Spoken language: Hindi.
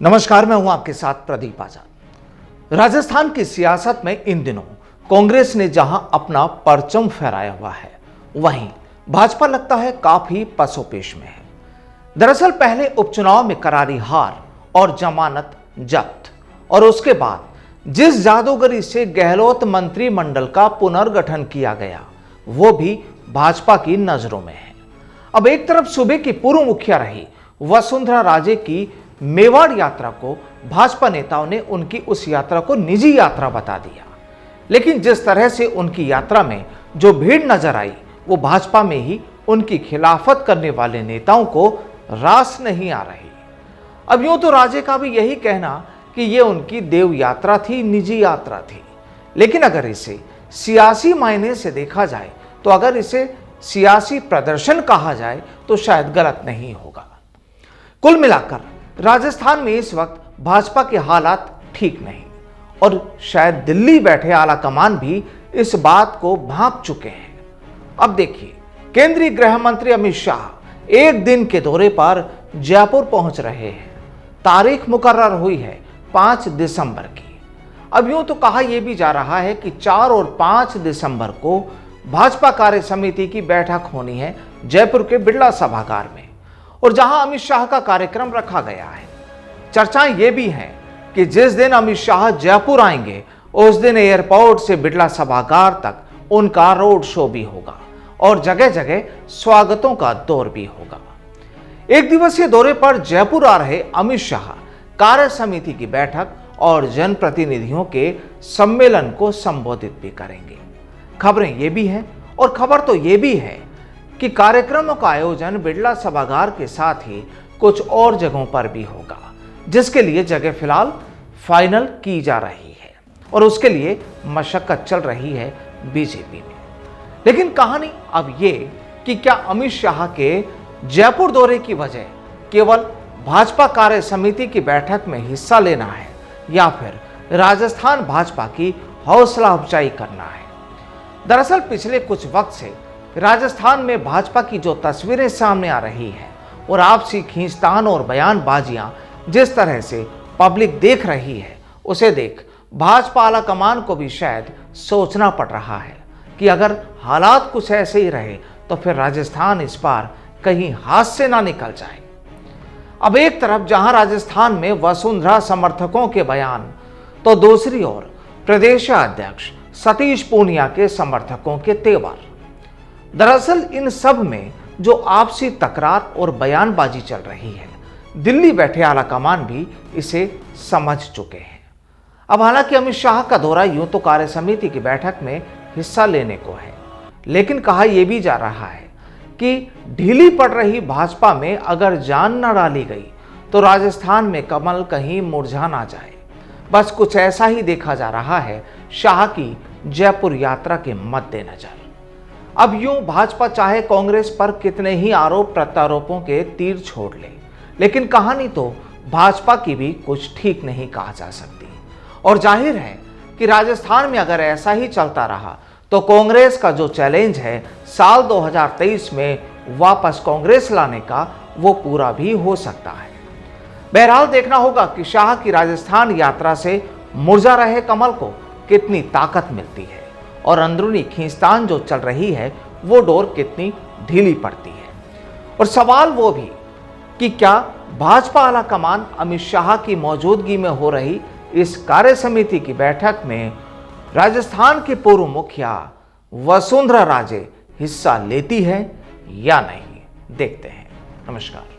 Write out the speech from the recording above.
नमस्कार, मैं हूं आपके साथ प्रदीप आजाद। राजस्थान की सियासत में इन दिनों कांग्रेस ने जहां अपना परचम फहराया हुआ है, वहीं भाजपा लगता है काफी पसोपेश में है। दरअसल पहले उपचुनाव में करारी हार और जमानत जब्त, और उसके बाद जिस जादूगरी से गहलोत मंत्रिमंडल का पुनर्गठन किया गया, वो भी भाजपा की नजरों में है। अब एक तरफ सूबे की पूर्व मुखिया रही वसुंधरा राजे की मेवाड़ यात्रा को भाजपा नेताओं ने उनकी उस यात्रा को निजी यात्रा बता दिया, लेकिन जिस तरह से उनकी यात्रा में जो भीड़ नजर आई, वो भाजपा में ही उनकी खिलाफत करने वाले नेताओं को रास नहीं आ रही। अब यूं तो राजे का भी यही कहना कि ये उनकी देव यात्रा थी, निजी यात्रा थी, लेकिन अगर इसे सियासी मायने से देखा जाए, तो अगर इसे सियासी प्रदर्शन कहा जाए तो शायद गलत नहीं होगा। कुल मिलाकर राजस्थान में इस वक्त भाजपा के हालात ठीक नहीं, और शायद दिल्ली बैठे आला कमान भी इस बात को भांप चुके हैं। अब देखिए, केंद्रीय गृह मंत्री अमित शाह एक दिन के दौरे पर जयपुर पहुंच रहे हैं। तारीख मुकर्रर हुई है 5 दिसंबर की। अब यूं तो कहा यह भी जा रहा है कि 4 और 5 दिसंबर को भाजपा कार्य समिति की बैठक होनी है जयपुर के बिड़ला सभागार में, और जहां अमित शाह का कार्यक्रम रखा गया है। चर्चाएं ये भी हैं कि जिस दिन अमित शाह जयपुर आएंगे, उस दिन एयरपोर्ट से बिड़ला सभागार तक उनका रोड शो भी होगा और जगह जगह स्वागतों का दौर भी होगा। एक दिवसीय दौरे पर जयपुर आ रहे अमित शाह कार्य समिति की बैठक और जनप्रतिनिधियों के सम्मेलन को संबोधित भी करेंगे। खबरें ये भी हैं, और खबर तो ये भी है कि कार्यक्रमों का आयोजन बिड़ला सभागार के साथ ही कुछ और जगहों पर भी होगा, जिसके लिए जगह फिलहाल फाइनल की जा रही है और उसके लिए मशक्कत चल रही है बीजेपी में। लेकिन कहानी अब ये कि क्या अमित शाह के जयपुर दौरे की वजह केवल भाजपा कार्य समिति की बैठक में हिस्सा लेना है, या फिर राजस्थान भाजपा की हौसला अफजाई करना है। दरअसल पिछले कुछ वक्त से राजस्थान में भाजपा की जो तस्वीरें सामने आ रही है, और आपसी खींचतान और बयानबाजियां जिस तरह से पब्लिक देख रही है, उसे देख भाजपा आला कमान को भी शायद सोचना पड़ रहा है कि अगर हालात कुछ ऐसे ही रहे तो फिर राजस्थान इस बार कहीं हाथ से ना निकल जाए। अब एक तरफ जहां राजस्थान में वसुंधरा समर्थकों के बयान, तो दूसरी ओर प्रदेशाध्यक्ष सतीश पूनिया के समर्थकों के तेवर। दरअसल इन सब में जो आपसी तकरार और बयानबाजी चल रही है, दिल्ली बैठे आला कमान भी इसे समझ चुके हैं। अब हालांकि अमित शाह का दौरा यूं तो कार्य समिति की बैठक में हिस्सा लेने को है, लेकिन कहा यह भी जा रहा है कि ढीली पड़ रही भाजपा में अगर जान न डाली गई तो राजस्थान में कमल कहीं मुरझा ना जाए। बस कुछ ऐसा ही देखा जा रहा है शाह की जयपुर यात्रा के मद्देनजर। अब यूं भाजपा चाहे कांग्रेस पर कितने ही आरोप प्रत्यारोपों के तीर छोड़ ले, लेकिन कहानी तो भाजपा की भी कुछ ठीक नहीं कहा जा सकती। और जाहिर है कि राजस्थान में अगर ऐसा ही चलता रहा तो कांग्रेस का जो चैलेंज है साल 2023 में वापस कांग्रेस लाने का, वो पूरा भी हो सकता है। बहरहाल देखना होगा कि शाह की राजस्थान यात्रा से मुरझा रहे कमल को कितनी ताकत मिलती है, और अंदरूनी खींचतान जो चल रही है वो डोर कितनी ढीली पड़ती है। और सवाल वो भी कि क्या भाजपा आला कमान अमित शाह की मौजूदगी में हो रही इस कार्य समिति की बैठक में राजस्थान के पूर्व मुखिया वसुंधरा राजे हिस्सा लेती है या नहीं, देखते हैं। नमस्कार।